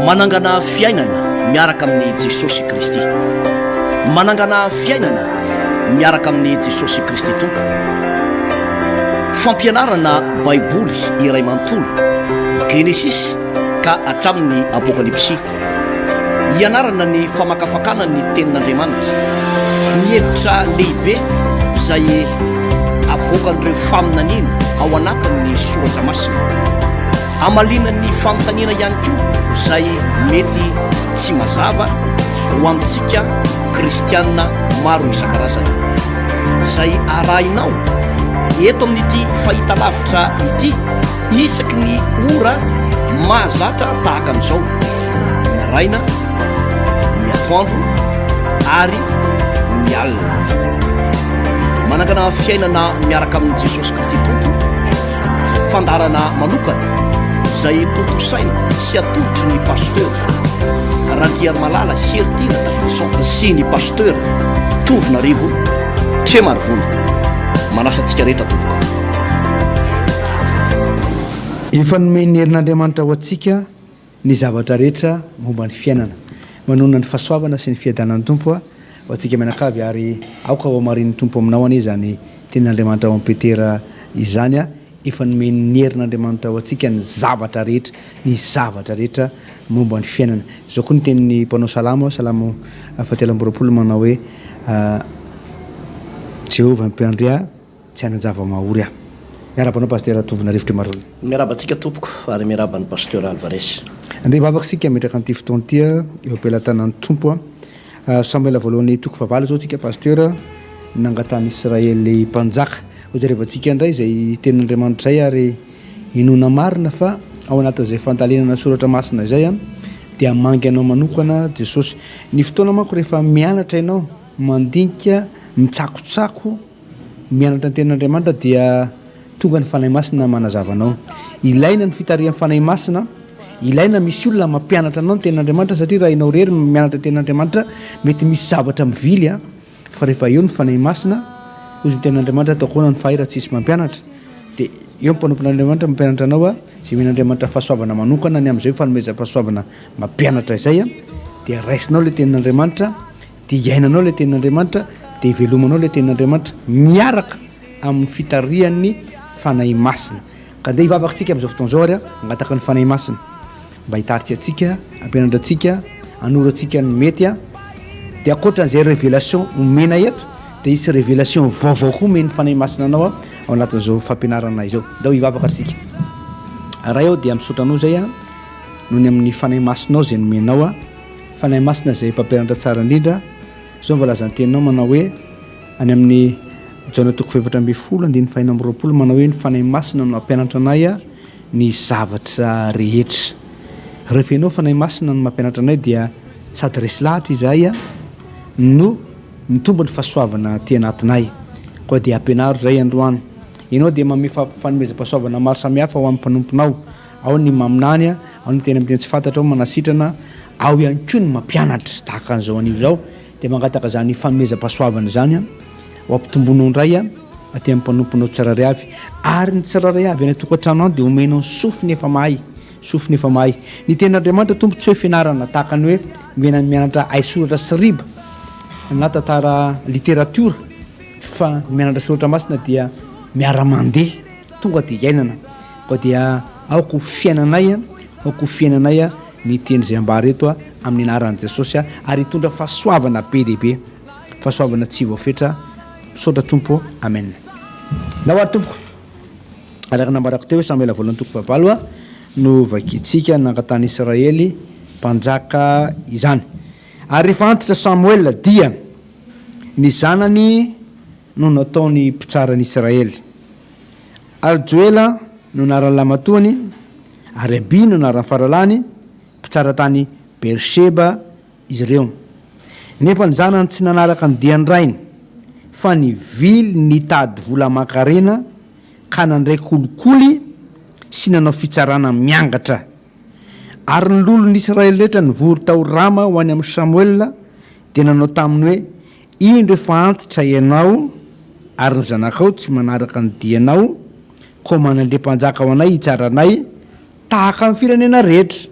manangana fiainana miaraka amin'ny Jesosy Kristy, manangana fiainana miaraka amin'ny Jesosy Kristy tompo. Fampianarana baiboly iray manontolo Genesis ka hatramin'ny Apokalypsy, hianarana ny famakafakana ny tenin'Andriamanitra, ny hevitra lehibe izay avoakan'ireo faminaniana ao anatin'ny soratra masina, hamalina ny fanontaniana ihany koa izay mety tsy mazava ho amintsika kristianina maro isan-karazany, izay arahinao eto amin'ity fahitalavitra ity isaky ny ora mahazatra tahaka an'izao, ny raina, ny atoandro ary ny alina. Manangana fiainana miaraka amin'ny Jesosy Kristy tompo, fandarana manokana izay tontosaina sy atodotry ny pasteur Randriary Malala Heritiana Davidson sy ny pasteur Tovinarivo Tremarivony. Manasa antsika rehetra tompoko. Efa nomeny herin'Andriamanitra ho antsika ny zavatra rehetra momba ny fiainana, manonona ny fahasoavana sy ny fiadanan'ny tompo ho antsika menakavy, ary aoka ho amarin'ny tompo aminao anie zany tenin'Andriamanitra ho amin'ny Petera izany a. Efa nomeny ny herin'Andriamanitra ho antsika ny zavatra rehetra momba ny fiainana. Zao koa ny tenin'ny mpanao salamo fatelo amby roapolo manao hoe Jehovah mpiandria tsy hanan-java mahory aho. Miarabanao pasteur Tovinarivo Tremarivony. Miarabantsika tompoko ary miaraban'ny pasteur Alvarez. Andeha vavaka sika metraka an'ity fotoana ity eo ampelantanan'ny tompo Samuel voalohany toko favalo zao tsika pasteur nangatany Israely mpanjaka ho jarevantsika indray zay tenin'Andriamanitra zay, ary inona marina fa ao anatin'izay fantalinana soratra masina zay dia mangy anao manokana Jesosy. Ny fotoana manko rehefa mianatra ianao mandinika mitsakotsako mianatra ny tenin'Andriamanitra dia tonga ny fanahy masina manazavanao. Ilaina ny fitarihan'ny fanahy masina, ilaina misy olona mampianatra anao ny tenin'Andriamanitra, satria raha ianao rery mianatra tenin'Andriamanitra mety misy zavatra mivily fa rehefa eo ny fanahy masina ozy ny tenin'Andriamanitra ataokona ny fahira tsisy mampianatra, dia eo mpanompon'Andriamanitra mampianatra anao zay men'Andriamanitra fahasoavana manokana ny amin'izay fanomeza-pahasoavana mampianatra izay dia raisinao le tenin'Andriamanitra, dia iainanao le tenin'Andriamanitra, dia ivelomanao le tenin'Andriamanitra miaraka amin'ny fitarihan'ny fanahy masina. Ka andeha hivavaka antsika amin'izao fotoana izao ary angataka ny fanahy masina mba hitarika antsika, ampianatra antsika, anora antsika ny mety dia akoatran'izay révélation omena eto dia isy révélation vaovao koa omeny fanahy masina anao ao anatin'izao fampianarana izao. Ndao hivavaka antsika raha eo dia misotranao zay noho ny amin'ny fanahy masinao zay nomenao fanahy masina zay mpampianatra tsara indrindra. Zao mivalaza ny teninao manao hoe any amin'ny Jona 7:12 manao hoe ny fanahy masina no mampianatra anay ny zavatra rehetra. Rehefa ianao fanahy masina no mampianatra anay dia sady resy lahatra izahay no mitombo ny fahasoavana ty anatinay, koa dia ampianaro zay androany. Ianao dia mame fanomeza-pahasoavana maro samihafa ho amin'ny mpanomponao, ao ny maminany, ao ny tena miteny tsy fantatra, ao manasitrana, ao ihany koa ny mampianatra tahaka an'izao anio zao. Dia mangataka zany fanomeza-pahasoavana zany ho ampitombonao indray aty amin'ny mpanomponao tsirairay avy, ary ny tsirairay avy any tokantrano any dia omenao sofiny efa mahay, sofiny efa mahay. Ny tenin'Andriamanitra tompo tsy hoe fianarana tahaka ny hoe mianatra aisoratra sy riba na tantara literatura, fa mianatra soratra masina dia miara-mandeha tonga dia iainana. Koa dia aoko fiainanay ny teny zay ambary eto amin'ny anaran'i Jesosy, ary hitondra fahasoavana be lehibe, fahasoavana tsy voafetra. Misaotra tompo, amen. Nahoary tompoko araka nambarako teo hoe Samuel voalohany toko favalo no vakitsika nangatany Israely mpanjaka izany. Ary rehefa antitra Samuel dia ny zanany no nataony mpitsarany Israely, ary Joela no naran'ny lamatoany, ary Abi no naran'ny faralany, mpitsara tany Bersheba izy ireo. Nefa ny zanany tsy nanaraka ny diany rainy, fa ny vily nitady vola mankarena ka nandray kolikoly sy nanao fitsarana miangatra. Ary ny lolon'ny Israely rehetra nivory tao rama ho any amin'ny Samuel dia nanao taminy hoe, indro efa antitra ianao ary ny zanakao tsy manaraka ny dianao, koa manandre mpanjaka ho anay hitsaranay tahaka amin'ny firenena rehetra.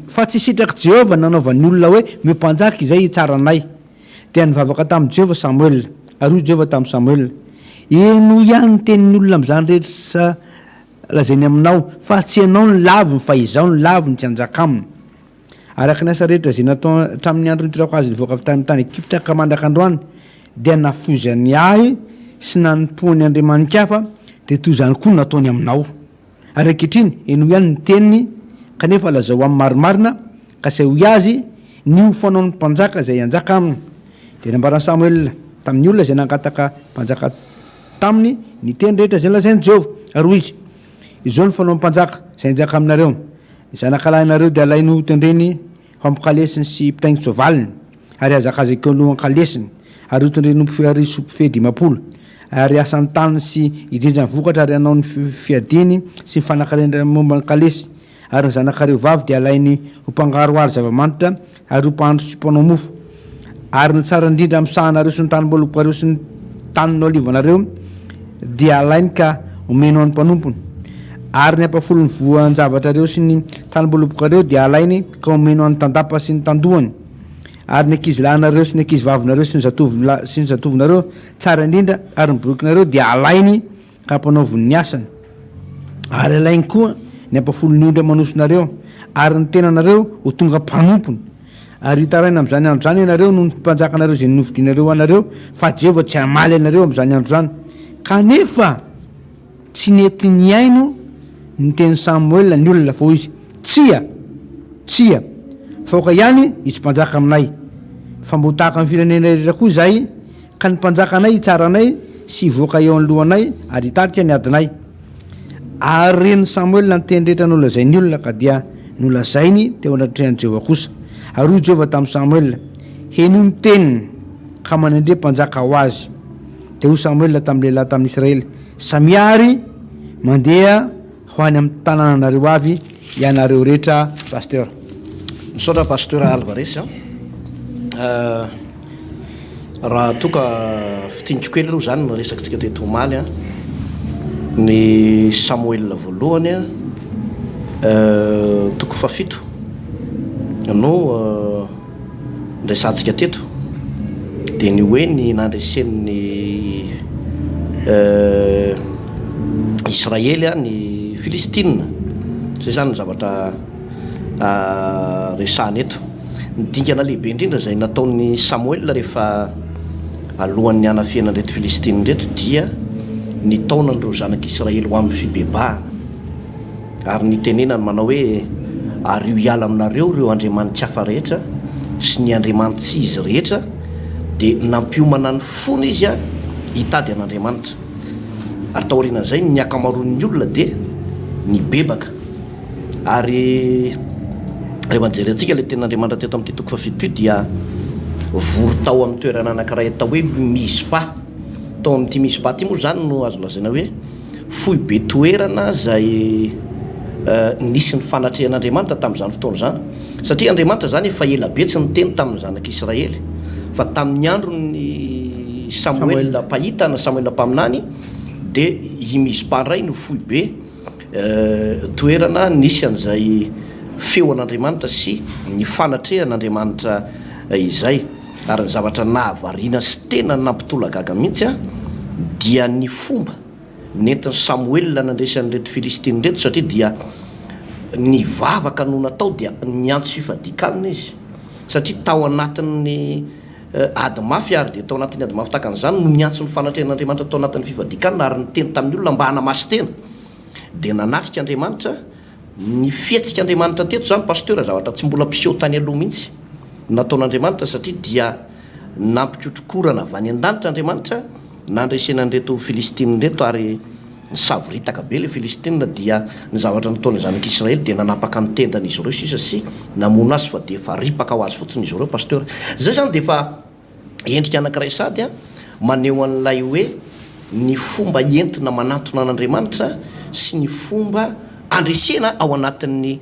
fa tsy sitraky Jehova nanaovan'ny olona hoe miompanjaka izay itsaranay dia nivavaka tamin'i Jehova Samuel ary Jehova tamin'ny Samuel eno ihany ny tenin'ny olona amin'izany rehetra lazainy aminao fa tsy ianao ny laviny fa izaho ny laviny tsy anjaka aminy araka ny asa rehetra zay natao hatramin'ny andro nitorako azy nivoaka avy tany tany Egypta ka mandrak'androany dia nafozany ahy sy nanompoany Andriamanitra hafa dia toy izany koa nataony aminao ary ankehitriny eno ihany ny teniny kanefa lazao amin'ny marimarina ka sehoy azy nio fanao ny mpanjaka izay anjaka aminy dia nambarany Samuel tamin'ny olona izay nangataka mpanjaka taminy ny teny rehetra izay lazainy Jehova ary hoy izy izao ny fanao ny mpanjaka izay anjaka aminareo zanakalahinareo dia alainy ho tendreny fampikalesiny sy mpitainginy soavaliny ary azaka azy akeo alohan'ny kalesiny ary ho tendreny ary sopifehy 10 ary asan'ny tany sy ijenjany vokatra ary anao ny fiadiny sy mifanankarendra momba ny kalesy ary ny zanakareo vavy dia alainy ho mpangaroary zava-manitra ary ho mpahandro sy mpanao mofo ary ny tsara indrindra amin'ny sahanareo sy ny tanymbolombokareo sy ny taniny olivanareo dia alainy ka omeno an'ny mpanompony ary ny ampafolo ny voan-javatrareo sy ny tanymbolombokareo dia alainy ka omeno an'ny tandapa sy ny tandohany ary ny ankizy lahinareo sy ny ankizy vavinareo sy ny zatovinareo tsara indrindra ary ny borokinareo dia alainy ka ampanaoviny ny asany ary alainy koa ny ampafolo ny ondra manosonareo ary ny tenanareo ho tonga mpanompony ary hitaraina amin'izany andro zany ianareo no ny mpanjakanareo izay novidinareo anareo fa Jehova tsy hamaly anareo amin'izany andro zany kanefa tsy nentiny aino ny teny Samuel ny olona fa hoy izy tsia faoka ihany izy mpanjaka aminay fa mbo tahaka amin'ny firenena rehetra koa izay ka ny mpanjaka anay hitsaranay sy hivoaka eo anylohanay ary hitarika ny adinay ary reny Samuel ny teny rehetra nolazainy olona ka dia nolazainy teo anatrehany Jehova kosa ary hoy Jehova tamin'ny Samuel heno ny teniny ka manendre mpanjaka ho azy dia hoy Samuel tamin'ny lehilahy tamin'ny Israely samiary mandeha ho any amin'ny tanànanareo avy ianareo rehetra pasteur. Misaotra pasteur Alvarez raha toka fitintsy kely aloha zany resakitsika teto Omaly ny Samuel voalohany toko fafito no ndraisantsika teto dia ny hoe ny nandresen'ny Israely ny Filistine zay zany ny zavatra resahany eto ny dingana lehibe indrindra zay nataon'ny Samuel rehefa alohan'ny anafiana reto Filistine reto dia ny taonan'ireo zanak'Israely ho amin'ny fibebahana ary ny tenenany manao hoe ary io hiala aminareo ireo andriamanitsy hafa rehetra sy ny andriamanitsy izy rehetra dia nampiomana ny fona izy hitady an'Andriamanitra ary taorianan'izay ny akamaroan'ny olona dia ny bebaka ary rehefa nijery antsika le ten'Andriamanitra teto amin'ny toko fafito dia vory tao amin'ny toerana anankiray atao hoe Mispa tao amin'ity Mispa ty moa zany no azo lazaina hoe fohy be toerana zay nisy ny fanatrehan'Andriamanitra tamin'izany fotoana zany satria Andriamanitra zany efa ela be tsy niteny tamin'ny zanak'Israely fa tamin'ny andro ny Samuel pahita na Samuel mpaminany dia i Mispa ray no fohy be toerana nisy an'izay feo an'Andriamanitra sy ny fanatrehan'Andriamanitra izay ary ny zavatra nahavariana sy tena nampitolagaga mihitsy dia ny fomba nentin'ny Samuel nandresan'reto Filistine reto satria dia ny vavaka no natao dia niantso fifadikanana izy satria tao anatin'ny ady mafy ary dia tao anatin'ny ady mafy takan'izany no niantso ny fanatrehan'Andriamanitra tao anatin'ny fifadikanana ary niteny tamin'ny olona mba hanamasy tena dia nanatrika Andriamanitra ny fietsika Andriamanitra teto zany pasteur zavatra tsy mbola mpiseho tany aloha mihitsy nataon'Andriamanitra satria dia nampikotrokorana avy any an-danitra Andriamanitra nandresenan'reto Filistine reto ary nisaviritaka be le Filistine dia ny zavatra nataony zanak'Israely dia nanapaka ny tendan'izy ireo sisa sy namono azy fa dia efa ripaka ho azy fotsiny izy ireo pasteur zay zany dia efa endrika anankiray sady maneho an'ilay hoe ny fomba entina manatona an'Andriamanitra sy ny fomba andresena ao anatin'ny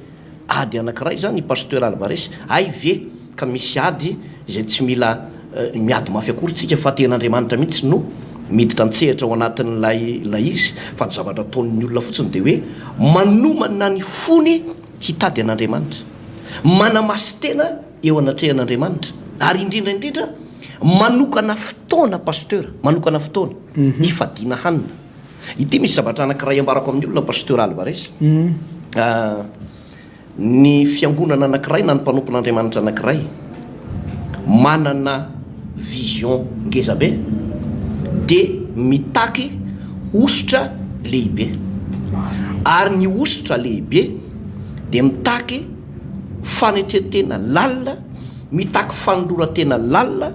ady anankiray zany pasteur Alvarez ay ve ka misy ady izay tsy mila miady mafy akory tsika fa ten'Andriamanitra mihitsy no miditra antsehatra ao anatin'lay izy fa ny zavatra ataon'ny olona fotsiny dia hoe manomana ny fony hitady an'Andriamanitra manamasy tena eo anatrehan'andriamanitra ary indrindraindrindra manokana fotoana pasteur manokana fotoana ifadiana hanina ity misy zavatra anankiray ambarako amin'ny olona pasteur Alvarez ny fiangonana anankiray na ny mpanompon'andriamanitra anankiray manana vision ngezabe de mitaky ositra lehibe ary ny ositra lehibe de mitaky fanetretena lalina mitaky fanolorantena lalina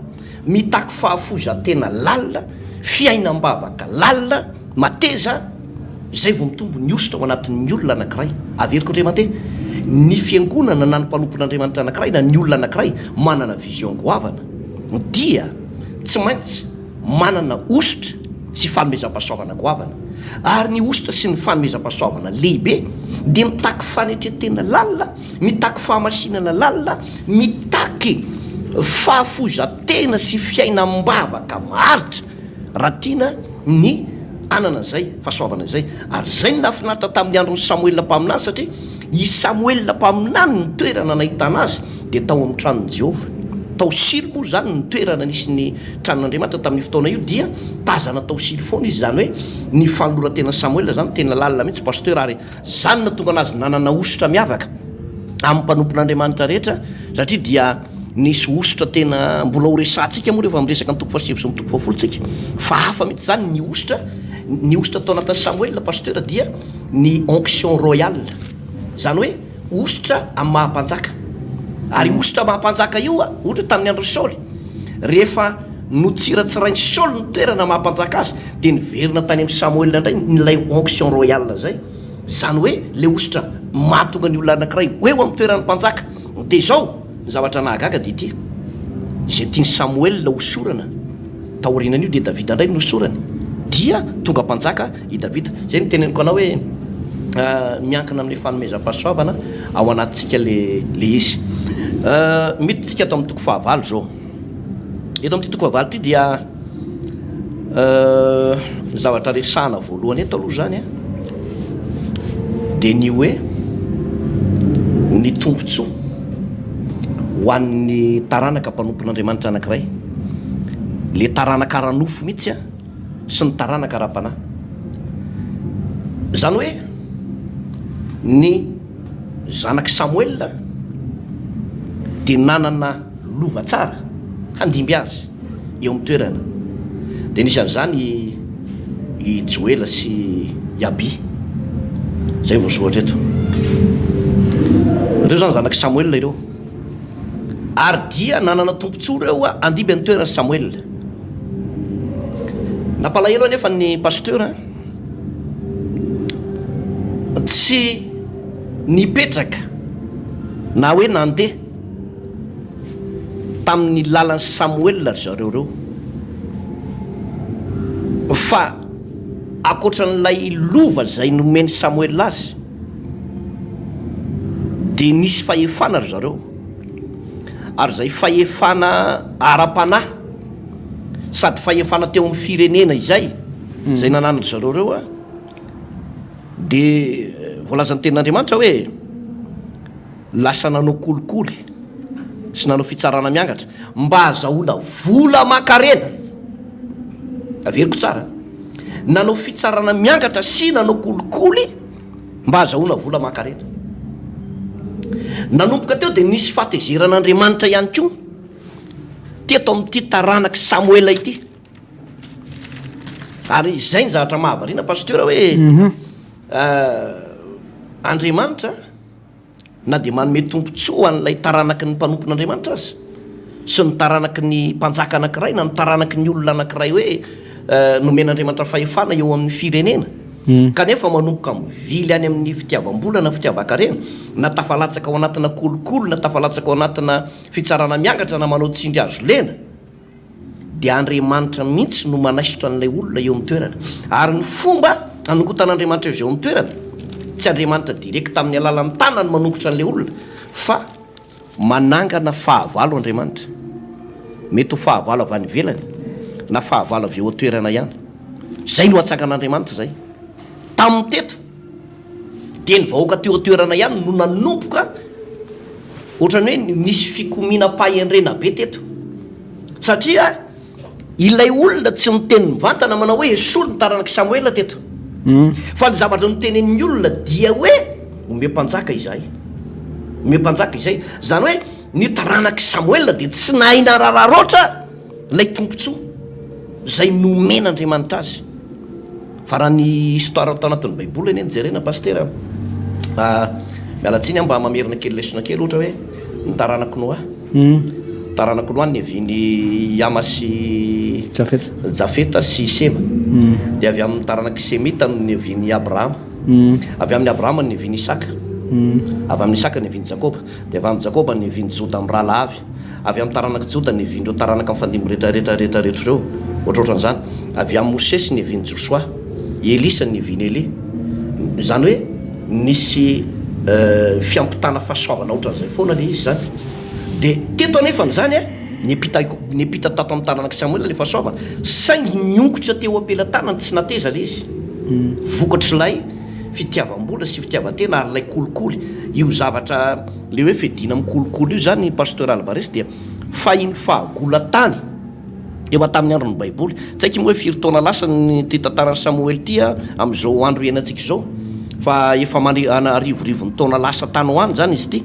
mitaky fahafozantena lalina fiainam-bavaka lalina mateza zay vao mitombo ny ositra ao anatin'ny olona anankiray averiko andriamante ny fiangonana na ny mpanompon'andriamanitra anankiray na ny olona anankiray manana vision goavana dia tsy maintsy manana ositra sy fanomezam-pahasoavana goavana ary ny ositra sy ny fanomezam-pahasoavana lehibe de mitaky fanetretena lalina mitaky fahamasinana lalina mitaky fahafozantena sy fiainam-bavaka maharitra raha tiana ny anana zay fahasoavana zay ary zay ny nafinaritra tamin'ny andron'ny Samuel mpaminany satria i Samuel mpaminany ny toerana nahitana azy de tao amin'ny tranon'i Jehova tao silo moa zany ny toerana nisy ny tranon'Andriamanitra tamin'ny fotoana io dia tazana tao silo foana izy zany hoe ny fanolorantena Samuel zany tena lalina mihitsy pasteur ary zany na tonga anazy nanana ositra miavaka amin'ny mpanompon'Andriamanitra rehetra satria dia nisy ositra tena mbola ho resantsika moa rehefa miresaka ny toko fahasivy sy ny toko fahafolotsika fa hafa mihitsy zany ny ositra tao anatin'ny Samuel pasteur dia ny onction royale zany hoe ositra amin'ny mahampanjaka ary ositra mahampanjaka io ohatra tamin'ny andro Saoly rehefa notsiratsirainy Saoly ny toerana mahampanjaka azy de niverina tany amin'ny Samuel indray nylay onction royale zay zany hoe le ositra mahatonga ny olona anankiray eo amin'ny toeran'ny mpanjaka de zao ny zavatra nahagaga de ity zay tiany Samuel hosorana taorinan'io de Davida indray nosorany dia tonga mpanjaka i Davida zay ny teneniko anao hoe miankina amin'ny fanomezam-pahasoavana ao anatintsika le izy miditsika ato amin'ny toko fahavalo zao eto amin'ity toko fahavalo ity dia zavatra resahana voalohany eto aloha zany de ny hoe ny tombontsoa ho an'ny taranaka mpanompon'Andriamanitra anankiray le taranaka ranofo mihitsy sy ny taranaka ra-panahy zany hoe ny zanaky Samuel de nanana lova tsara handimby azy eo amin'ny toerana de nisy an'izany i Joela sy i Abi zay vao sohatra eto reo zany zanaky Samuel ireo ary dia nanana tombontsoa reo andimby amin'ny toerana Samuel nampalahelo anefa ny pasteur tsy nipetraka na hoe nandeha tamin'ny lalan'ny Samuel zareo fa akoatran'ilay lova zay nomeny Samuel azy de nisy fahefana ry zareo ary zay fahefana ara-panahy sady fahefana teo amin'ny firenena izay zay nananadry zareo reo de voalazan'ny tenin'Andriamanitra hoe lasa nanao kolikoly sy nanao fitsarana miangatra mba azahoana vola makarena averiko tsara nanao fitsarana miangatra sy nanao kolikoly mba azahoana vola makarena nanomboka teo de nisy fahatezeran'Andriamanitra ihany koa teto amin'ity taranaky Samuel ity ary zay ny zavatra mahavariana pasteur hoe Andriamanitra na de manome tombontsoa an'ilay taranaky ny mpanompon'Andriamanitra azy sy ny taranaky ny mpanjaka anankiray na ny taranaky ny olona anankiray hoe nomen'Andriamanitra fahefana eo amin'ny firenena kanefa manomboka mivily any amin'ny fitiavam-bola na fitiavan-karena na tafalatsaka ao anatina kolokolo na tafalatsaka ao anatina fitsarana miangatra na manao tsindry azo lena de Andriamanitra mihitsy no manaisitra an'ilay olona eo amin'ny toerana ary ny fomba anokotan'Andriamanitra eo amin'ny toerana tsy Andriamanitra direct amin'ny alalan'ny tanany manombotra an'ilay olona fa manangana fahavalo Andriamanitra mety ho fahavalo avy any ivelany na fahavalo avy eo toerana ihany zay no atsakan'Andriamanitra zay tamin'ny teto de ny vahoaka teo toerana ihany no nanomboka ohatrany hoe nisy fikominam-pahendrena be teto satria ilay olona tsy miteny mivantana manao hoe esolo ny taranaky Samoela teto fa ny zavatra nitenen'ny olona dia hoe omem-panjaka izay omem-panjaka izay zany hoe ny taranaky Samoela dia tsy nahina rararoatra lay tompontsoa zay nomen'Andriamanitra azy fa raha ny histoire atao anatin'ny baiboly eny jerena pastera mialatsiny mba mamerina kely lesona kely ohatra hoe ny taranaky Noa taranaky Noa ny aviny Ama sy Jafeta sy Sema dia avy amin'ny taranaky Semita ny aviny Abrahama avy amin'ny Abrahama ny aviny Isaka avy amin'ny Isaka ny aviny Jakoba dia avy amin'ny Jakoba ny aviny Joda amin'ny rahalahavy avy amin'ny taranaky Joda ny avindreo taranaka mifandimby rehetrarehetra reo ohatrohatran'izany avy amin'ny Mosesy ny aviny Josoa Elisa ny aviny Elia zany hoe nisy fiampitana fahasoavana ohatran'izay foana le izy zany dia teto anefa n'izany nyepita tato amin'ny taranaky Samoela le fahasoavana saingy niongotra teo am-pelantanany tsy nateza le izy vokatry lay fitiavam-bola sy fitiavan-tena ary lay kolikoly io zavatra le hoe fedina amin'ny kolikoly io zany pasteur Albares dia fahiny fahagola-tany eo tamin'ny andron'ny baiboly tsy haiko hoe firy taona lasa ny ty tantaran'ny Samoely ty amin'izao andro ianantsika izao fa efa arivorivo ny taona lasa tany hoany zany izy ty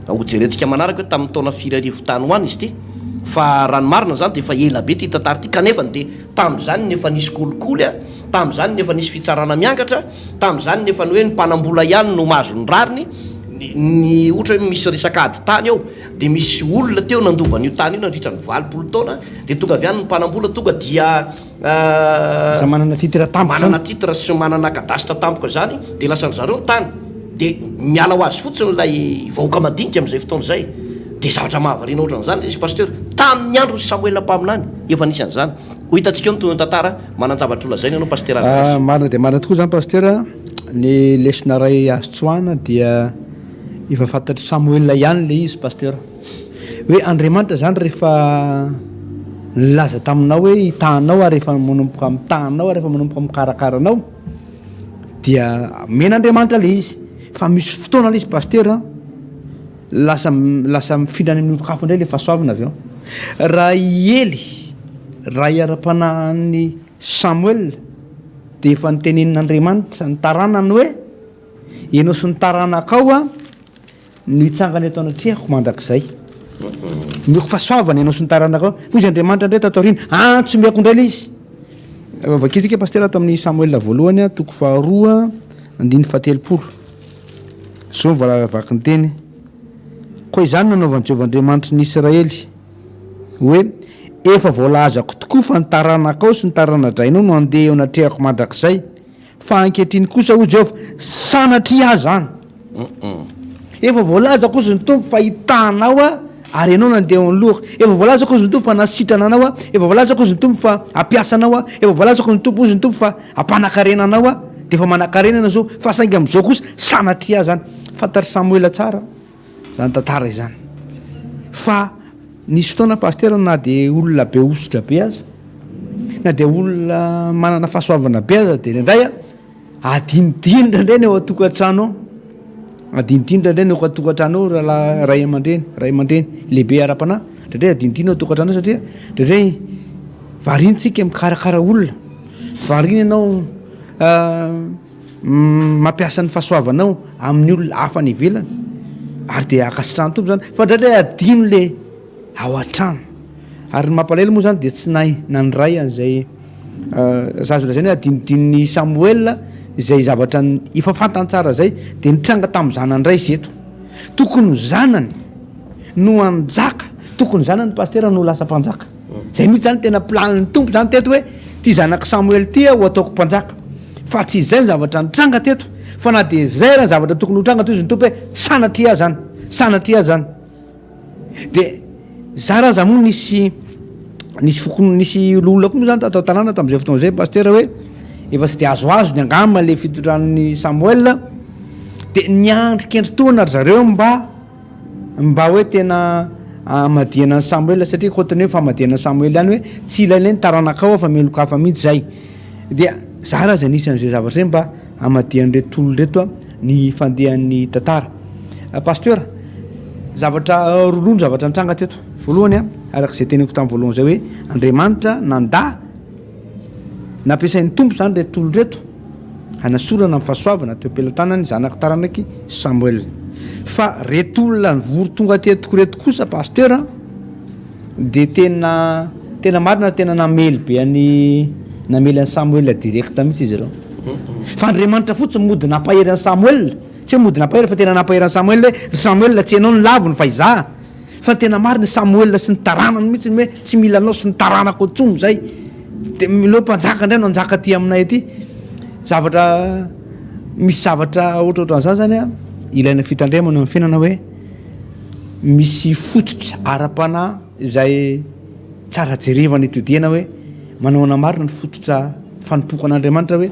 hojerentsika manaraka hoe tamin'ny taona 4 tany hoany izy ty fa raha ny marina zany dia efa ela be ty tantara ty kanefa dia tamin'izany nefa nisy kolikoly tamin'izany nefa nisy fitsarana miangatra tamin'izany nefa ny hoe ny mpanambola ihany no mahazo ny rariny ny ohatra hoe misy resaka ady tany ao dia misy olona teo nandovan'io tany io nandritra ny 20 taona dia tonga avy any ny mpanambola tonga dia manana titre tampoka manana titre sy manana kadastra tampoka zany dia lasany zareo ny tany dia miala ho azy fotsiny lay vahoaka madinika amin'izay fotoana izay dia zavatra mahavariana ohatran'izany izy pasteur tamin'ny andro Samoela mpaminany efa nisy an'izany ho hitantsika eo ny toy ny tantara manan-javatra olazaina ianao pasteur marina dia marina tokoa zany pasteur ny lesona ray azo tsoahana dia efa fantatry Samoela ihany le izy pasteur hoe Andriamanitra zany rehefa nilaza taminao hoe hitanao ary rehefa manomboka mitanao ary rehefa manomboka mikarakaranao dia men'Andriamanitra le izy fa misy fotoana le izy pasteur lasa mifindra ny minotokafo indray le fahasoavana avy eo raha iely raha iara-panahin'ny Samoel dia efa nitenenin'Andriamanitra ny taranany hoe ianao sy ny taranakao ny hitsangany atao anatrehako mandrakizay mioko fahasoavana ianao sy ny taranakao hoy izy Andriamanitra indray tataorina antsomiako indray le izy vakitsika pasteur ato amin'ny Samoela voalohany toko faharoa 9:17 so vaky ny teny koa izany nanaovan'i Jehovah Andriamanitra ny Israely hoe efa voalazako tokoa fa ny taranakao sy ny taranadrainao no andeha eo anatrehako mandrakizay fa ankehitriny kosa ho Jehovah sanatria azy zany efa voalazako ozy ny tompo fa hitanao ary ianao nandeha eo anylohako efa voalazako ozy ny tompo fa nasitrana anao efa voalazako ozy ny tompo fa ampiasanao efa voalazako ny tompo ozy ny tompo fa ampanankarena anao dia efa manankarena ianao zao fa saingy amin'izao kosa sanatria zany fantatry Samoela tsara zany tantara izany fa nisy fotoana pasteur na dia olona be ositra be aza na dia olona manana fahasoavana be aza dia indray adinidinitra indray ny eo atokantrano adinidinitra indray ny eo atokantrano raha ray aman-dreny lehibe ara-panahy indray adinidina eo atokantrano satria indray varintsika mikarakara olona varina ianao mampiasa ny fahasoavanao amin'ny olona hafa ny ivelany ary dia akasitrano tompo zany fa indray adino le ao an-trano ary ny mampalahelo moa zany dia tsy nandray an'izay zazo lazany hoe adinidin'ny Samoela izay zavatra efa fantany tsara zay dia nitranga tamin'ny zanany ray izy eto tokony zanany no anjaka tokony zanany pasteur no lasa mpanjaka zay mihitsy zany tena planiny tompo zany teto hoe ty zanaka Samoely ty ho ataoko mpanjaka fa tsy izay ny zavatra nitranga teto fa na dia zay raha zavatra tokony ho tranga toy izy ny tompo hoe sanatria zany dia za raha za moa nisy olona koa moa zany atao tanàna tamin'izay fotoana zay pasteur hoe efa tsy dia azoazo ny angamba le fitondran'ny Samoela dia niandrikendry-toana ry zareo mba hoe tena amadiana ny Samoela satria kotany hoe famadiana Samoela ihany hoe tsy ilailay ny taranakao fa melokafa mihitsy zay dia za raha zay nisy an'izay zavatra zay mba amadian'reto olo reto ny fandehan'ny tantara pasteur zavatra rolono zavatra nitranga teto voalohany a arak'izay teniko tamin'ny voalohany zay hoe andriamanitra nanda nampiasain'ny tompo zany retolo reto hanasorana amin'ny fahasoavana teo am-pelantanany zanaky taranaky Samuel fa retolona nivory tonga tetoko reto kosa pasteur de tena marina tena namely be namely an'ny Samuel directa mihitsy izy reo fa andriamanitra fotsiny mody nampahery an'ny Samuel tsy mody nampahery fa tena nampahery an'ny Samuel hoe Samuel tsy anao ny lavony fa iza fa tena marina Samuel sy ny taranany mihitsy hoe tsy mila anao sy ny taranako antsomo zay de leo mpanjaka indray no anjaka aty aminay aty misy zavatra ohatrohatran'izany zany a ilaina fitandremana amin'ny fiainana hoe misy fototra ara-panahy izay tsara jerevana itodiana hoe manaona marina ny fototra fanompoko an'Andriamanitra hoe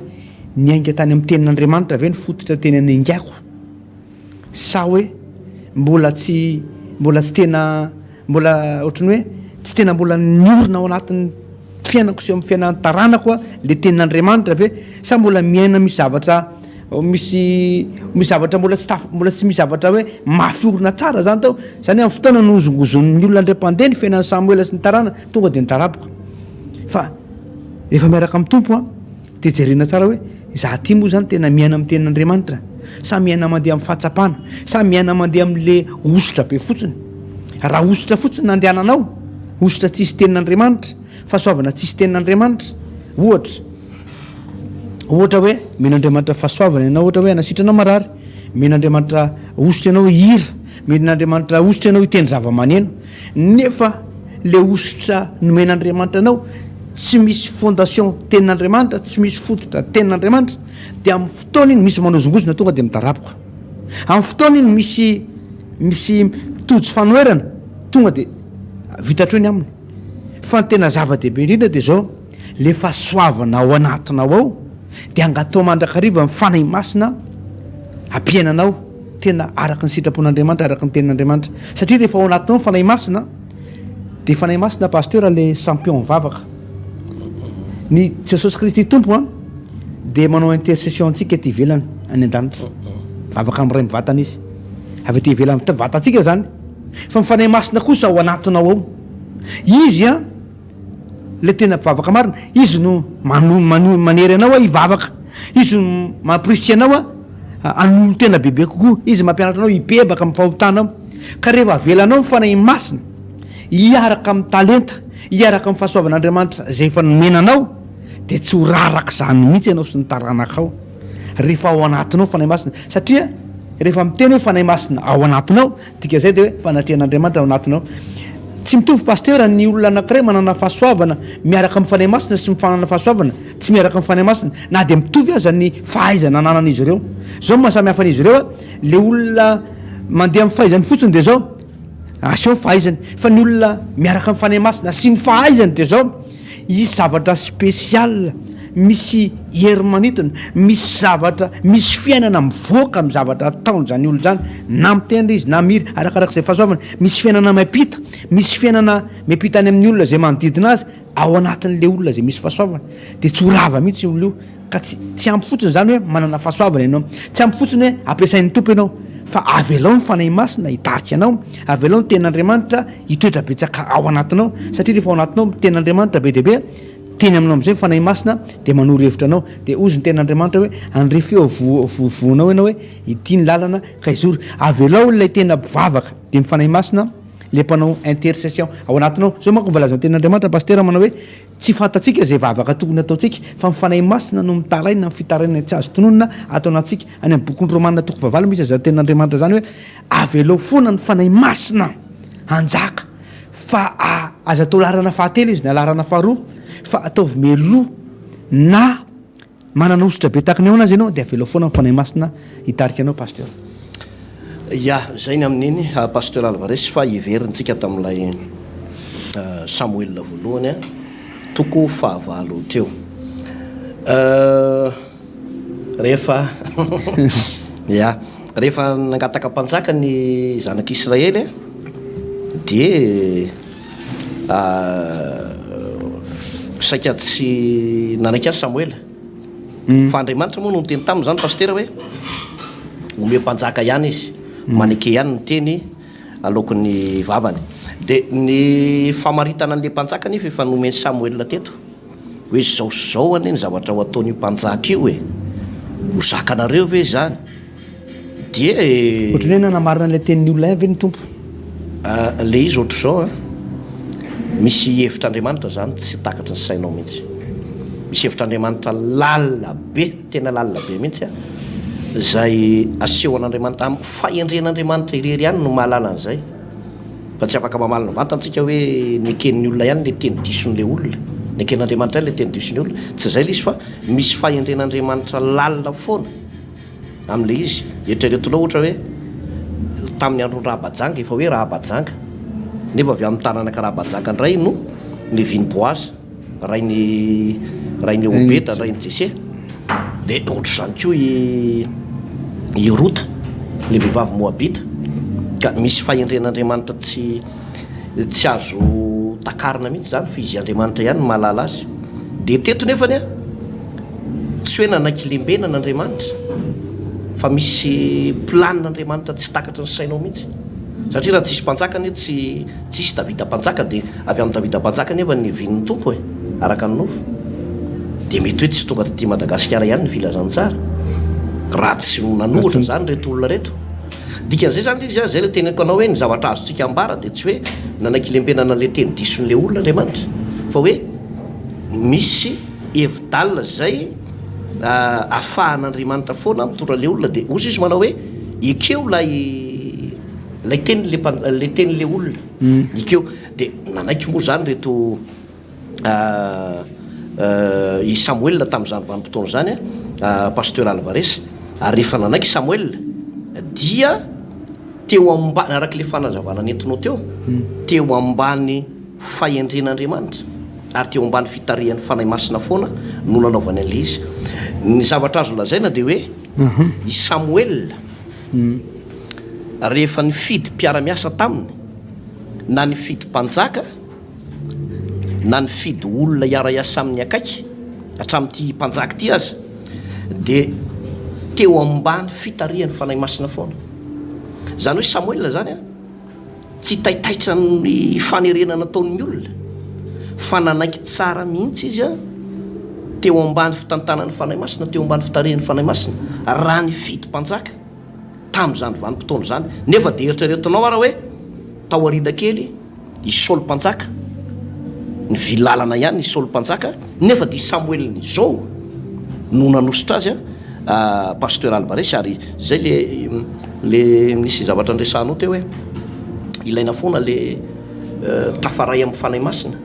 niainga tany amin'ny tenin'Andriamanitra ve ny fototra teny anaingaiko sa hoe mbola tsy tena mbola ohatrany hoe tsy tena mbola niorina ao anatin'ny fiainako sy amin'ny fiainan'ny taranako a le tenin'Andriamanitra ve sa mbola miaina misy zavatra mbola tsy misy zavatra hoe mafiorina tsara zany tao zany amin'ny fotoana nozongozon'ny olona andram-pandeha ny fiainan'ny Samuel sy ny tarana tonga de nitaraboka fa rehefa miaraka amin'ny tompo a de jerena tsara hoe za ty moa zany tena miaina amin'ny tenin'Andriamanitra sa miaina mandeha amin'ny fahatsapana sa miaina mandeha amin'le osotra be fotsiny raha osotra fotsiny nandehananao osotra tsisy tenin'Andriamanitra fahasoavana tsisy tenin'Andriamanitra ohatra hoe men'Andriamanitra fahasoavana ianao ohatra hoe anasitranao marary men'Andriamanitra osotra ianao hira men'Andriamanitra osotra ianao hitendry zava-maneno nefa le osotra nomen'Andriamanitra anao tsy misy fondation tenin'Andriamanitra tsy misy fototra tenin'Andriamanitra de amin'ny fotoana iny misy manozongozona tonga de mitaraboka amin'ny fotoana iny misy tojo fanoerana tonga de vitatro eny aminy fa ny tena zava-dehibe indrindra de zao le fahasoavana ao anatinao ao de angatao mandrakariva mifanahy masina ampiainanao tena araka ny sitrapon'Andriamanitra araka ny tenin'Andriamanitra satria rehefa ao anatinao mifanahy masina de fanahy masina pasteur le champion vavaka ny Jesosy Kristy tompo a de manao intercession antsika ty ivelany any an-danitra vavaka amiray mivatana izy avy ty ivelany vatantsika zany fa mifanahy masina kosa ao anatinao ao izy a le tena vavaka marina izy no manery anao a ivavaka izy no mampirisitry anao a anolo tena bebe kokoa izy mampianatra anao ibebaka amin'ny fahovitanao ka rehefa avelanao mifanahy masina iaraka amin'ny talenta iaraka amin'ny fahasoavan'Andriamanitra zay efa nomenanao de tsy ho raraka zany mihitsy ianao sy ny taranakao rehefa ao anatinao fanahy masina satria rehefa miteny hoe fanahy masina ao anatinao dika zay de hoe fanatrehan'Andriamanitra ao anatinao tsy mitovy pasteur ny olona anankiray manana fahasoavana miaraka amin'ny fanahy masina sy mifanana fahasoavana tsy miaraka amin'ny fanahy masina na de mitovy aza ny fahaizana ananan'izy ireo zao mahasamihafa an'izy ireo a le olona mandeha amin'ny fahaizany fotsiny de zao aseo fahaizany fa ny olona miaraka amin'ny fanahy masina sy ny fahaizany de zao isy zavatra spesial misy hery manitona misy zavatra misy fiainana mivoaka amin'ny zavatra ataony zany olo zany na mitendry izy na miry arakarak'izay fahasoavana misy fiainana mampita misy fiainana miampita any amin'ny olona zay manodidina azy ao anatin'le olona zay misy fahasoavana de tsy ho rava mihitsy olo io ka tsy ampy fotsiny zany hoe manana fahasoavana ianao tsy ampy fotsiny hoe ampiasain'ny tompo ianao fa avy alao ny fanahy masina hitarika anao avy alao ny tenin'Andriamanitra hitoetra betsaka ao anatinao satria rehefa ao anatinao tenin'Andriamanitra be deabe teny aminao am'izay fanahy masina de manoro hevitra anao de ozy ny tenin'Andriamanitra hoe andrefeo vovoanao ianao hoe ity ny lalana ka izory avy alao lay tena bivavaka de mifanahy masina le mpanao intercession ao anatinao zao manko voalazan'ny tenin'Andriamanitra pasteur manao hoe tsy fantatsika zay vavaka tokony ataontsika fa mifanahy masina no mitaraina ny fitaraina tsy azo tononona atao anatsika any amin'ny bokon'ny Romanina toko vavalo misy zany tenin'Andriamanitra zany hoe avy alao foana ny fanahy masina anjaka fa aza atao larana fahatelo izy na larana faharoa fa ataovy meloa na manana osotra be takany ao anazy ianao de avy alao foana mifanahy masina hitarika anao pasteur ya zay ny amin'iny pasteur Alvarez fa iverintsika tamin'ilay Samuel voalohany a toko fahavalo teo rehefa ya rehefa nangataka mpanjaka ny zanak'Israely de saika tsy nanaiky azy Samuel fa Andriamanitra moa no niteny taminy zany pasteur hoe ome mpanjaka ihany izy maneke ihany ny teny alokon'ny vavany. De ny famaritana an'le mpanjaka nefa efa nomeny Samuel teto hoe zao anie ny zavatra ho ataon'io mpanjaka io hoe ho zakanareo ve zany dia ohatrany hoe nanamarina an'ilay tenin'ny olona ve ny tompo le izy ohatra zao misy hevitr'Andriamanitra zany tsy takatra ny sainao mihitsy. Misy hevitr'Andriamanitra lalina be, tena lalina be mihitsy zay aseho an'Andriamanitra amin'ny fahendren'Andriamanitra irery ihany no mahalala an'izay. Fa tsy afaka mamalina vatantsika hoe ny eken'ny olona ihany le teny dison'le olona, ny eken'Andriamanitra ihany le teny dison'le olona, tsy zay le izy fa misy fahendren'Andriamanitra lalina foana amin'le izy. Eritreretinao ohatra hoe tamin'ny andron'ny Rahabajanga efa hoe Rahabajanga, nefa avy amin'ny tananaka Rahabajanga indray no ny viny Boaza rainy Obeda rainy Jese. De ohatra zany koa i Rota le vehivavy Moabita, ka misy fahendren'Andriamanitra tsy azo takarina mihitsy zany fa izy Andriamanitra ihany mahalala azy. De teto nefany tsy hoe nanakilembena n'Andriamanitra fa misy planin'Andriamanitra tsy takatra ny sainao mihitsy. Satria raha tsisy mpanjaka anie tsisy Davida mpanjaka, de avy amin'ny Davida mpanjaka nefa ny vinin'ny tompo araka ny nofo. De mety hoe tsy tonga taty Madagasikara ihany ny filazany tsara raha tsy nanohitra zany reto olona reto. Dikan'izay zany izy zay le teneko anao hoe ny zavatra azotsika ambara de tsy hoe nanakilem-penana le teny dison'le olona Andriamanitra, fa hoe misy hevi-dalina zay ahafahan'Andriamanitra foana mitora le olona. De ozy izy manao hoe ekeo lay tenin'le olona ikeo. De nanaiky moa zany reto i Samuel tamin'izany vanim-potoana zany pasteur Alvarez, ary rehefa nanaiky Samuel dia teo ambany araka le fanazavana nentinao teo ambany fahendren'Andriamanitra ary teo ambany fitarihan'ny fanahy masina foana no nanaovany an'le izy. Ny zavatra azo lazaina de hoe i Samuel rehefa nifidy mpiara-miasa taminy, na nifidy mpanjaka na nifidy olona hiara-iasa amin'ny akaiky hatramin'ity mpanjaka ity aza, de teo ambany fitarihan'ny fanahy masina foana. Zany hoe Samuel zany tsy taitaitra ny fanerenana nataon'ny olona fa nanaiky tsara mihitsy izy teo ambany fitantanan'ny fanahy masina, teo ambany fitarihan'ny fanahy masina raha nifidy mpanjaka tamin'izany vanim-potoana zany. Nefa de eritreretinao ara hoe taoriana kely i Saoly mpanjaka ny vilalana ihany ny Saoly mpanjaka, nefa de Samuel nyzao no nanositra azy pasteur Alvarez. Ary zay le misy zavatra andresanao teo hoe ilaina foana le tafaray amin'ny fanahy masina,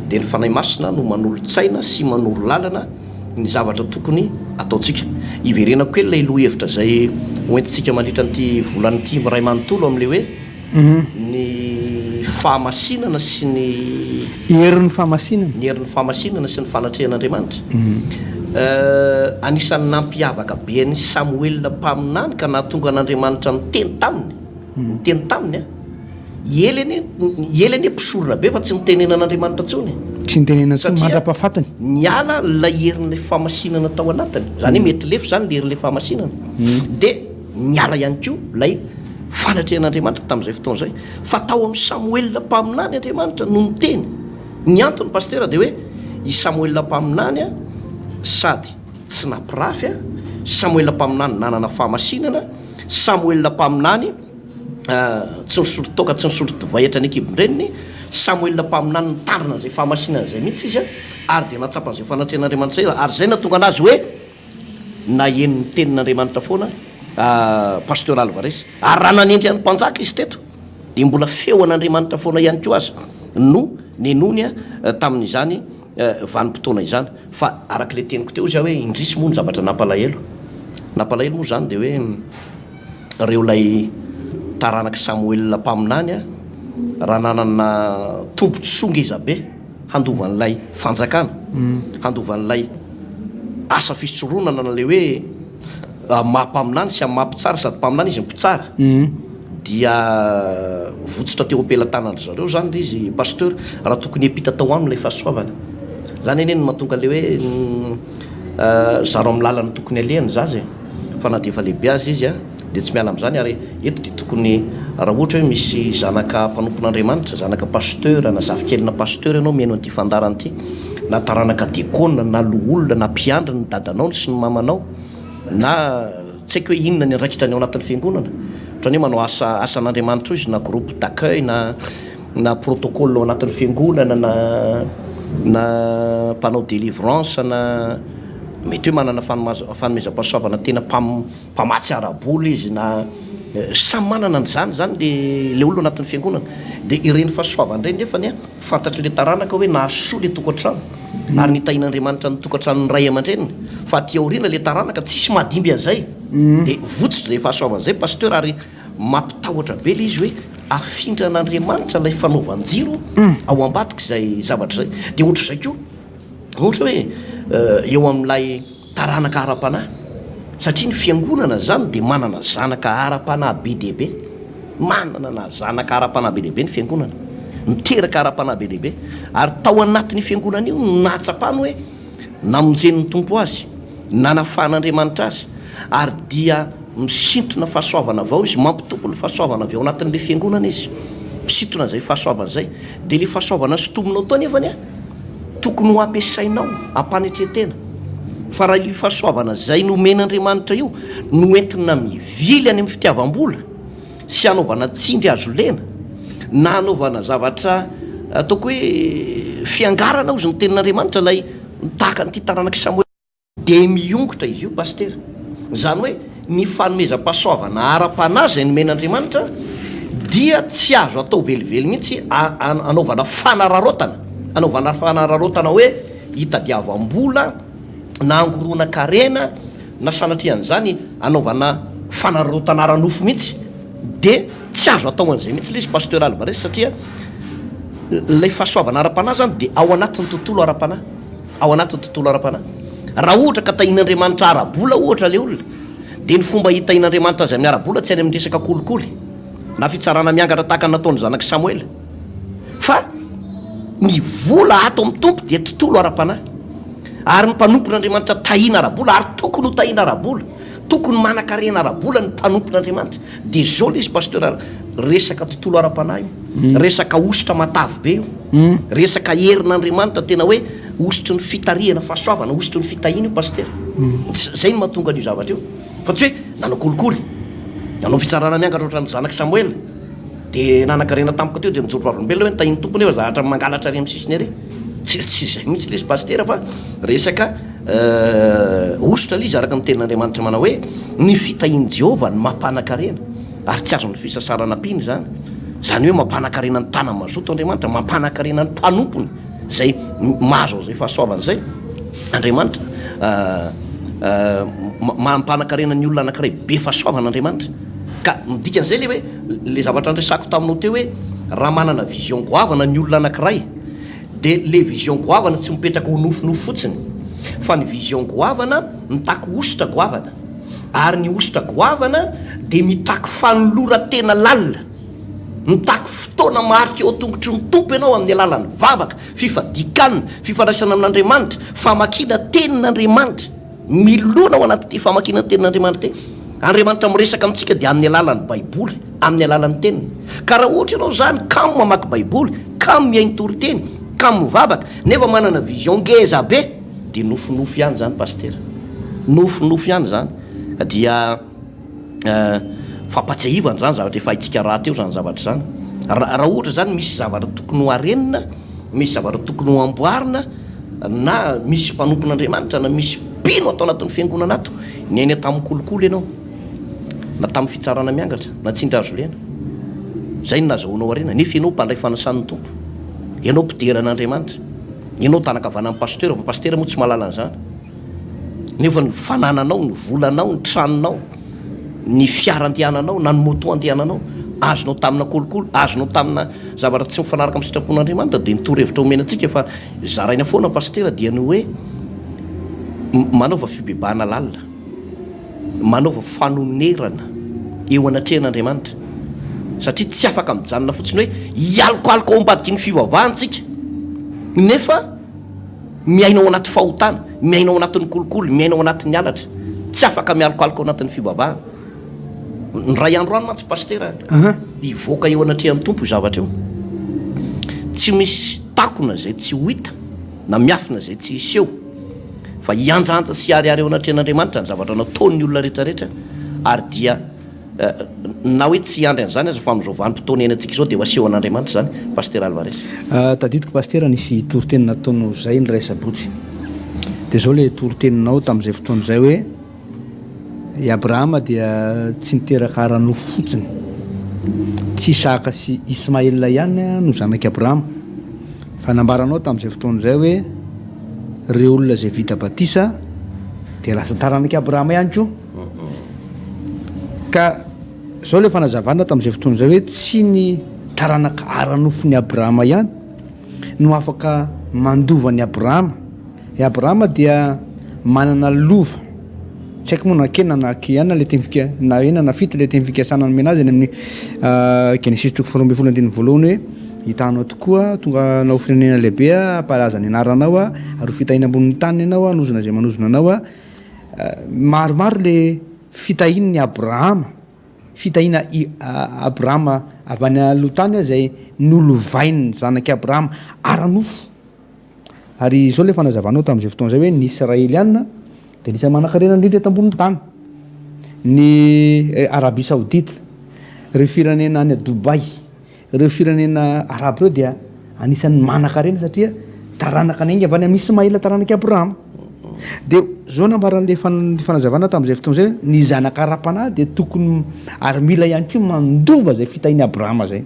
de ny fanahy masina no manolo-tsaina sy manoro lalana ny zavatra tokony ataontsika. Iverenako kely lay loha hevitra zay hoentintsika mandritra n'ity volan'ity ray manontolo amin'le hoe ny fahamasinana sy ny herin'ny fahamasinana sy ny fanatrehan'Andriamanitra. Anisan'ny nampiavaka be ny Samuel mpaminany ka nahatonga an'Andriamanitra niteny taminy ely anie mpisorona be fa tsy nitenenan'Andriamanitra tsony, tsy nitenena tsony mandra-pahafatany niala lay herin'le fahamasinana tao anatiny. Zany hoe mety lefo zany le herin'le fahamasinana de niala ihany ko lay fanatrehan'Andriamanitra tamin'izay fotoana zay. Fa tao amin'ny Samuel mpaminany Andriamanitra no niteny. Ny antony pasteur de hoe i Samuel mpaminany sady tsy nampirafy Samuel mpaminany nanana fahamasinana, Samuel mpaminany tsy nisolo toka tsy nisolo tovahitra ny ekibondreniny, Samuel mpaminany nitarina zay fahamasinana zay mihitsy izy ary de natsapan'izay fanatrehan'Andriamanitra zay. Ary zay natonga anazy hoe nahen'ny tenin'Andriamanitra foana pasteur Alvarez. Ary raha nanendry an'ny mpanjaka izy teto de mbola feo an'Andriamanitra foana ihany koa azy no nenony tamin'izany vanim-potoana izany. Fa araka le teniko teo izy hoe indrisy moa ny zavatra nampalahelo moa zany de hoe reo lay taranaky Samuel mpaminany raha nanana tombontsoa ngeza be handovan'lay fanjakana, handovan'lay asa fisoronana le hoe mahampaminany sy amin'ny mampitsara sady mpaminany izy mpitsara. Dia votsotra teo ampelantanandry zareo zany le izy pasteur raha tokony epita tao aminy lay fahasoavana. Zany eny no mahatonga le hoe zaro amin'ny lalany tokony alehany zazy fa na de efa lehibe azy izy dia tsy miala amin'izany ary eto dia tokony raha ohatra hoe misy zanaka mpanompon'andriamanitra zanaka pasteur na zafikelina pasteur ianao mihaino an'ity fandarana ity na taranaka diakona na loholona na mpiandry ny dadanao sy ny mamanao na tsy haiko hoe inona ny andraikitrany ao anatin'ny fiangonana ohatrany hoe manao asan'andriamanitra izy na groupe d'accueil na protocole ao anatin'ny fiangonana na mpanao délivrance na mety hoe manana fanomezam-pahasoavana tena mpamatsy arabola izy na samy manana zany le olona anatin'ny fiangonana dia ireny fahasoavana indray nefany a fantatry le taranaka hoe nahasoa le tokantrano ary nitahin'andriamanitra ny tokantrano ny ray aman-dreniny fa aty aoriana le taranaka tsisy mahadimby an'izay dia votsitra zay fahasoavana zay pasteur ary mampitahotra be le izy hoe afindra an'andriamanitra ilay fanaovanjiro ao ambadika izay zavatra zay dia ohatra zay koa ohatra hoe eo amin'ilay taranaka ara-panahy satria ny fiangonana zany dia manana zanaka ara-panahy be dehibe manana na zanaka ara-panahy be dehibe ny fiangonana miteraka ara-panahy be dehibe ary tao anatin'ny fiangonana io nahatsapany hoe namonjen'ny tompo azy nanafahan'andriamanitra azy ary dia misintona fahasoavana avao izy mampitompo ny fahasoavana avy ao anatin'le fiangonana izy misintona zay fahasoavana zay dia le fahasoavana sotominao tao nefany a tokony ho ampiasainao ampanetretena fa raha io fahasoavana zay nomen'andriamanitra io no entina mivily any amin'ny fitiavam-bola sy anaovana tsindry azo lena na anaovana zavatra ataoko hoe fiangarana ozy ny tenin'andriamanitra lay mitahaka nyity taranaka samoel dia miongotra izy io paster zany hoe ny fanomezam-pahasoavana ara-panahy zay nomen'andriamanitra dia tsy azo atao velively mihitsy anaovana fanararotana hoe hitadiavam-bola na angorona karena na sanatrian'izany anaovana fanararotana ara-nofo mihitsy dia tsy azo atao an'izay mihitsy le izy pasteur albares satria lay fahasoavana ara-panahy zany dia ao anatin'ny tontolo ara-panahy raha ohatra ka tahin'andriamanitra ara-bola ohatra le olona dia ny fomba hitahin'andriamanitra azy amin'ny ara-bola tsy any amin'ny resaka kolikoly na fitsarana miangatra tahaka nataony zanaka samoel fa ny vola ato amin'ny tompo dia tontolo ara-panahy ary ny mpanompon'andriamanitra tahina ara-bola ary tokony ho tahina ara-bola tokony manan-karena ara-bola ny mpanompon'andriamanitra dia zao le izy pasteur resaka tontolo ara-panahy io resaka ositra matavy be io resaka herin'andriamanitra tena hoe ositry ny fitarihana fahasoavana ositry ny fitahina io pasteur zay no mahatonga an'io zavatra io fa tsy hoe nanao kolikoly nanao fitsarana miangatra ohatrany zanaka samoel dia nanan-karena tampoka teo dia mijoro vavolombelona hoe nitahiny tompony efa zahatra mangalatra ary amin'ny sisiny ary tsy zay mihitsy le izy pasteur fa resaka ositra le izy araka ny tenin'andriamanitra manao hoe ny fitahiany jehovah ny mampana-karena ary tsy azo ny fisasarana piny zany hoe mampana-karena ny tanany mazoto andriamanitra mampana-karena ny mpanompony zay mahazo zay fahasoavana zay andriamanitra mampana-karena ny olona anankiray be fahasoavan'andriamanitra ka midikan'izay le hoe le zavatra andresako taminao teo hoe raha manana vision goavana ny olona anankiray dia le vision goavana tsy mipetraka ho nofonofo fotsiny fa ny vision goavana mitaky ositra goavana ary ny ositra goavana dia mitaky fanolora tena lalina mitaky fotoana maharika eo tongotry ny tompo ianao amin'ny alalany vavaka fifadikanina fifandraisana amin'andriamanitra famakina tenin'andriamanitra milona ao anaty ty famakina tenin'andriamanitra ty andriamanitra miresaka amintsika dia amin'ny alalan'ny baiboly amin'ny alalan'ny teniny ka raha ohatra ianao zany kamo mamaky baiboly kamo miainy toriteny kamo mivavaka nefa manana vision ngeza be dia nofonofo ihany zany pasteur nofonofo ihany zany dia fampatsiahivana zany zavatra efa haitsika raha teo zany zavatra zany raha ohatra zany misy zavatra tokony ho arenina misy zavatra tokony ho amboarina na misy mpanompon'andriamanitra na misy pino atao anatin'ny fiangonana ato ny ainy tamin'ny kolikoly ianao na tamin'ny fitsarana miangatra na tsindry azo lena zay ny nazahoanao arena nefa ianao mpandray fanasan'ny tompo ianao mpideran'andriamanitra ianao tanakavana amin'ny pasteur fa pasteur moa tsy mahalala an'izany nefa ny fanananao ny volanao ny tranonao ny fiarandiananao na ny moto andiananao azonao tamina kolikoly azonao tamina zavatra tsy mifanaraka amin'ny sitrapon'andriamanitra dia nitoro-hevitra omena antsika fa zaraina foana pasteur dia ny hoe manaova fibebahana lalina manaova fanonerana eo anatrehan'andriamanitra satria tsy afaka mijanona fotsiny hoe hialikoalika ao ambadiky ny fivavahantsika nefa miainao anaty fahotana miainao anatin'ny kolikoly miainao anatin'ny alatra tsy afaka mialikoalika ao anatin'ny fivavahana ny ray androany mantsy pastera ivoaka eo anatrehan'ny tompo zavatra io tsy misy takona zay tsy ho hita na miafina zay tsy iseho fa ianjanja sy ariary eo anatrehan'andriamanitra ny zavatra nataon'ny olona rehetrarehetra ary dia na hoe tsy andry an'izany aza fa amin'izao vanim-potoana eny antsika izao dia ho aseho an'andriamanitra zany paster alvares tadidiko pastera nisy toriteny nataonao zay ny ray sabotsy dia zao le toriteninao tamin'izay fotoana izay hoe i abrahama dia tsy niteraka arano fotsiny tsy isaka sy ismaela ihany no zanaky abrahama fa nambaranao tamin'izay fotoana izay hoe reo olona zay vita batisa dia lasa taranaky abrahama ihany ko ka zao le fanazavana tamin'izay fotoana izay hoe tsy ny taranaka aranofony abrahama ihany no afaka mandovany abrahama i abrahama dia manana lova tsy haiko moa nakena naky ihany le temifika na ena na fito le teny fikasana ny menazy any amin'ny genesis toko faharoa amby folo andiny voalohany hoe hitanao tokoa tonga nao firenena lehibe a mpalaza ny anaranao a ary fitahina ambonin'ny tany ianao a nozona zay manozona anao a maromaro le fitahin'ny abrahama fitahina abrahama avy any alohatany a zay nolovainy zanaky abrahama aranofo ary zao le fanazavanao tamin'izay fotoana zay hoe ny israeliana dia nisy manan-karena indrindra eto ambonin'ny tany ny arabia saodita reo firenena any Dubai reo firenena araby reo dia anisan'ny manan-karena satria taranaka ny avy any amin'ny Ismaela taranaky abrahama dia zao nambaran'le fanazavana tamin'izay fotoana zay ny zanakara-panahy dia tokony ary mila ihany koa mandova zay fitahiny abrahama zay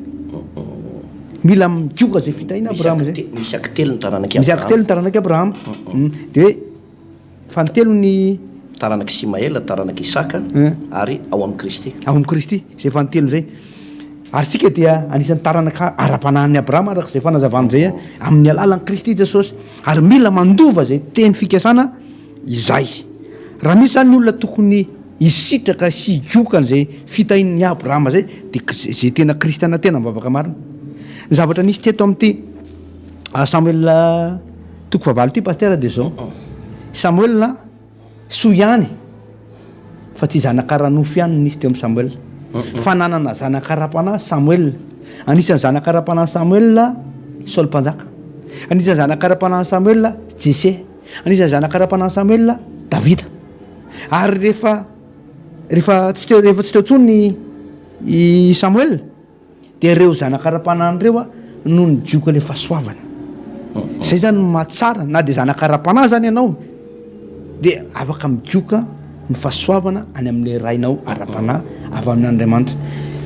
mila mikoka zay fitahiny abrahama zay misy akitelo ny taranaky misy akitelo ny taranaky abrahama dia hoe fantelo ny taranaky Ismaela taranaky Isaka ary ao amin'ny Kristy Kristy zay fantelo zay ary sika dia anisan'ny taranaka ara-panahin'ny abrahama araka zay fanazavana zay amin'ny alalan'ny Kristy Jesosy ary mila mandova zay teny fikasana izay raha misy zany ny olona tokony isitraka sy iokany zay fitahin'ny abrahama zay dia zay tena kristiana tena mivavaka marina ny zavatra nisy teto amin'ity Samuel toko fahavalo ty pastera dia zao Samuel soa ihany fa tsy zanakaranofo ihany nisy teo amin'ny Samuel fa nanana zanakara-panahy Samuel anisan'ny zanakara-panahy Samuel Saoly mpanjaka anisan'ny zanakara-panahy Samuel Jesse anisan'ny zanakara-panahy Samuel Davida ary rehefa tsy teo tsony i Samuel dia ireo zanakara-panahin'ireo no nidioka le fahasoavana zay zany mahatsara na dia zanakara-panahy zany ianao dia afaka midioka ny fahasoavana any amin'le rainao ara-panahy avy amin'Andriamanitra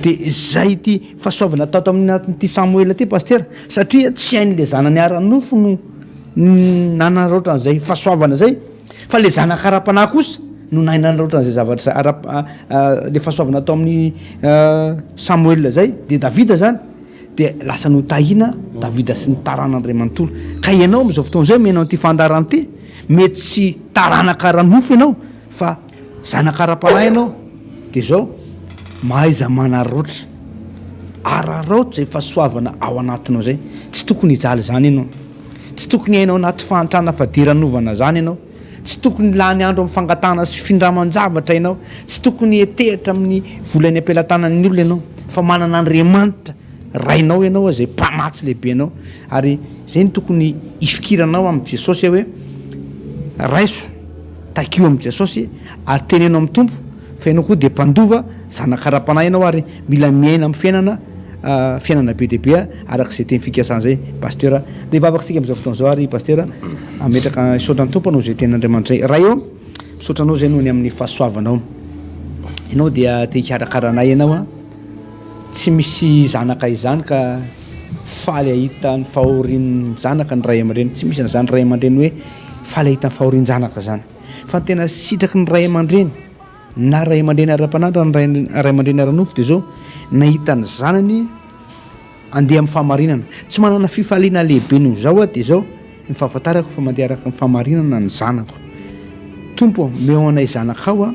dia zay ty fahasoavana tao tamin'ity Samuel ty pastera satria tsy hain'le zanany aranofo no nanaraotra an'izay fahasoavana zay fa le zanakara-panahy kosa no nainanaroatra an'izay zavatra le fahasoavana tao amin'ny Samuel zay dia Davida zany dia lasa notahina Davida sy ny taran'Andriamanitolo ka ianao amin'izao fotoana zay menao ty fandarana ty mety tsy taranaka ranofo ianao fa zanakara-panahy ianao dia zao mahaiza manaroatra araroatra zay fahasoavana ao anatinao zay tsy tokony hijaly zany ianao tsy tokony hainao anaty fahantrana fadiranovana zany ianao tsy tokony lany andro amin'ny fangatana sy findraman-javatra ianao tsy tokony hetehitra amin'ny volan'ny ampelantanan'ny olona ianao fa manana Andriamanitra rainao ianao zay mpamatsy lehibe ianao ary zay ny tokony ifikiranao amin'ny Jesosy hoe raiso takio amin'ny Jesosy ary tenenao amin'ny tompo fa ianao koa dia mpandova zanakara-panahy ianao ary mila miaina amin'ny fiainana be dehibe araka izay teny fikasana zay pastera dia vavakantsika amin'izao fotoana zao ary pastera ametraka isaotran'ny tompo anao zay ten'Andriamanitra zay raha eo misaotranao zay noho ny amin'ny fahasoavanao ianao dia te hikarakaranay ianao a tsy misy zanaka izany ka faly ahita ny fahorian'ny zanaka ny ray aman-dreny tsy misy an'izany ray aman-dreny hoe faly ahita ny fahorian'ny zanaka zany fa tena sitraky ny ray aman-dreny na ray aman-dreny ara-panandra ny ray aman-dreny aranofo dia zao nahita ny zanany andeha amin'ny fahamarinana tsy manana fifaliana lehibe noho zao a dia zao ny fahafantarako fa mandeha araka ny fahamarinana ny zanako tompo meo anay zanakao a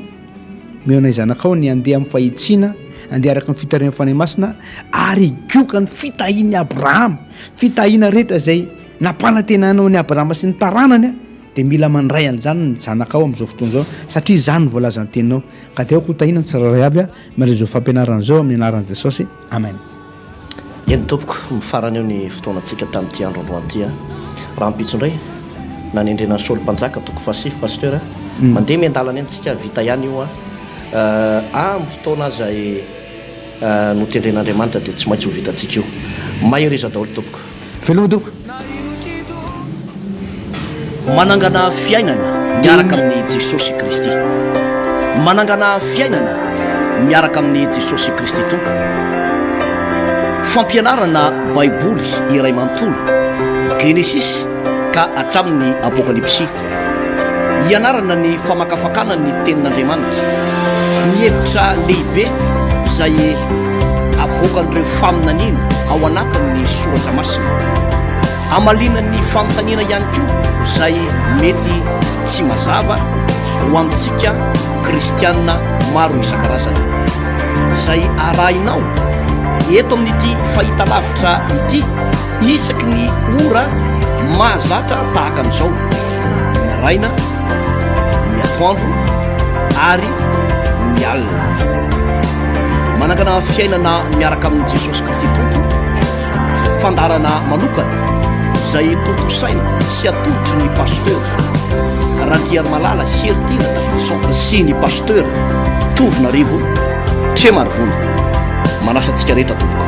meo anay zanakao ny andeha amin'ny fahitsiana andeha araka ny fitarian'ny fanahy masina ary gioka ny fitahiany Abrahama fitahiana rehetra zay nampanantenanao ny Abrahama sy ny taranany a dia mila mandray an'izany ny janakao amin'izao fotoana zao satria zany voalaza ny teninao ka dia aoko hotahinany tsiraray avy a mare zao fampianaran'izao amin'ny anaran'i jesosy amen. eny tompoko mifarana eo ny fotoanantsika tamin'ity andro androany ty a raha mpitsondray na ny endrena solo mpanjaka toko fasify pasteur mandeha miandalana eny tsika vita ihany io a amin'ny fotoana zay no tendren'andriamanitra dia tsy maintsy ho vitantsika io mahireza daholo tompoko veloma tompoko manangana fiainana miaraka amin'ny jesosy kristy manangana fiainana miaraka amin'ny jesosy kristy tompo fampianarana baiboly iray manontolo genesis ka hatramin'ny apokalypsia hianarana ny famakafakana ny tenin'andriamanitra ny hevitra lehibe izay avoakan'ireo faminaniana ao anatin'ny soratra masina amalinan'ny fanontaniana ihany koa izay mety tsy mazava ho amintsika kristianina maro isan-karazana izay arahinao eto amin'ity fahita lavitra ity isaky ny ora mahazatra tahaka an'izao ny raina ny atoandro ary ny alina manangana fiainana miaraka amin'ny jesosy kristy tompo fandarana manokana izay tontosaina sy atodotry ny pasteur randriany malala heritina davidson sy ny pasteur tovina rivo tremarivona manasantsika rehetra tompoko